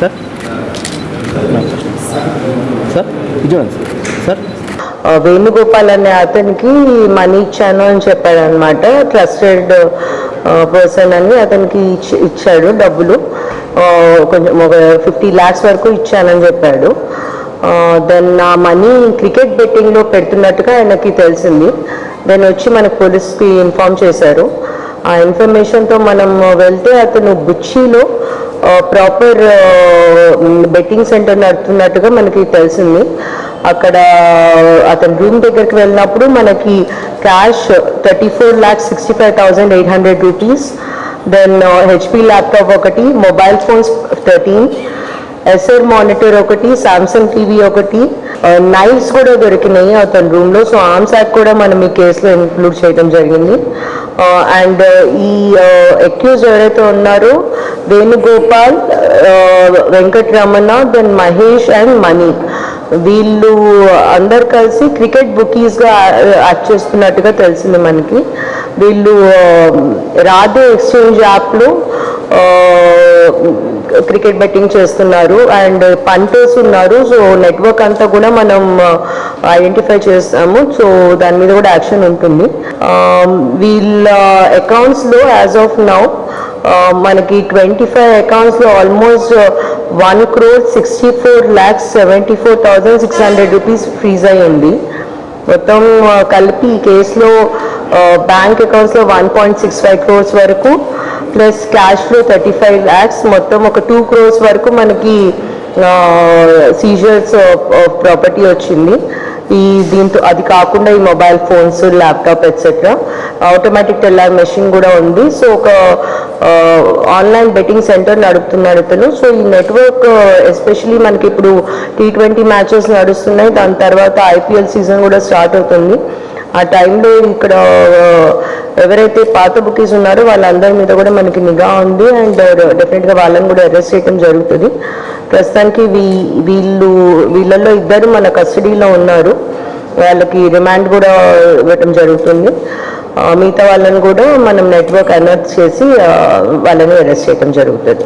Sir sir చూడండి sir. Venugopal అనే అతనికి మనీ ఇచ్చాను అని చెప్పాడు అనమాట. ట్రస్టెడ్ పర్సన్ అని అతనికి ఇచ్చాడు డబ్బులు, కొంచెం ఒక 50 lakhs వరకు ఇచ్చానని చెప్పాడు. దెన్ ఆ మనీ క్రికెట్ బెట్టింగ్లో పెడుతున్నట్టుగా ఆయనకి తెలిసింది. దెన్ వచ్చి మనకు పోలీస్కి ఇన్ఫార్మ్ చేశారు. ఆ ఇన్ఫర్మేషన్తో మనం వెళ్తే అతను బుచ్చిలో ప్రాపర్ బెట్టింగ్ సెంటర్ నడుపుతున్నట్టుగా మనకి తెలిసింది. అక్కడ అతని రూమ్ దగ్గరికి వెళ్ళినప్పుడు మనకి cash 34,65,800 rupees, then HP laptop ఒకటి, మొబైల్ ఫోన్స్ 13, ఎస్ఆర్ మానిటర్ ఒకటి, సామ్సంగ్ టీవీ ఒకటి, నైఫ్స్ కూడా దొరికినాయి అతని రూమ్లో. సో ఆర్మ్స్ యాక్ట్ కూడా మనం ఈ కేసులో ఇంక్లూడ్ చేయడం జరిగింది. అండ్ ఈ అక్యూజ్ ఎవరైతే ఉన్నారో వేణుగోపాల్, వెంకటరమణ, దెన్ మహేష్ అండ్ మణి, వీళ్ళు అందరు కలిసి క్రికెట్ బుకీస్గా యాక్ట్ చేస్తున్నట్టుగా తెలిసింది మనకి. వీళ్ళు రాధే ఎక్స్చేంజ్ యాప్లో క్రికెట్ బెట్టింగ్ చేస్తున్నారు అండ్ పంటర్స్ ఉన్నారు. సో నెట్వర్క్ అంతా కూడా మనం ఐడెంటిఫై చేస్తాము. సో దాని మీద కూడా యాక్షన్ ఉంటుంది. వీళ్ళ అకౌంట్స్లో యాజ్ ఆఫ్ నౌ మనకి 25 అకౌంట్స్లో ఆల్మోస్ట్ 1,64,74,600 రూపీస్ ఫ్రీజ్ అయ్యింది. మొత్తం కలిపి ఈ కేసులో బ్యాంక్ అకౌంట్స్లో 1.65 crores వరకు, ప్లస్ క్యాష్లో 35 lakhs, మొత్తం ఒక 2 crores వరకు మనకి సీజర్స్ ప్రాపర్టీ వచ్చింది. దీంతో అది కాకుండా ఈ mobile phones, laptop etcetera, automatic teller machine కూడా ఉంది. సో ఒక ఆన్లైన్ బెట్టింగ్ సెంటర్ నడుపుతున్నాడు ఇతను. సో ఈ నెట్వర్క్ ఎస్పెషలీ మనకి ఇప్పుడు T20 మ్యాచెస్ నడుస్తున్నాయి, దాని తర్వాత IPL సీజన్ కూడా స్టార్ట్ అవుతుంది. ఆ టైంలో ఇక్కడ ఎవరైతే పాత బుకీస్ ఉన్నారో వాళ్ళందరి మీద కూడా మనకి నిఘా ఉంది అండ్ డెఫినెట్గా వాళ్ళని కూడా అరెస్ట్ చేయడం జరుగుతుంది. ప్రస్తుతానికి వీళ్ళల్లో ఇద్దరు మన కస్టడీలో ఉన్నారు, వాళ్ళకి రిమాండ్ కూడా ఇవ్వటం జరుగుతుంది. మిగతా వాళ్ళని కూడా మనం నెట్వర్క్ అనర్త్ చేసి వాళ్ళని అరెస్ట్ చేయడం జరుగుతుంది.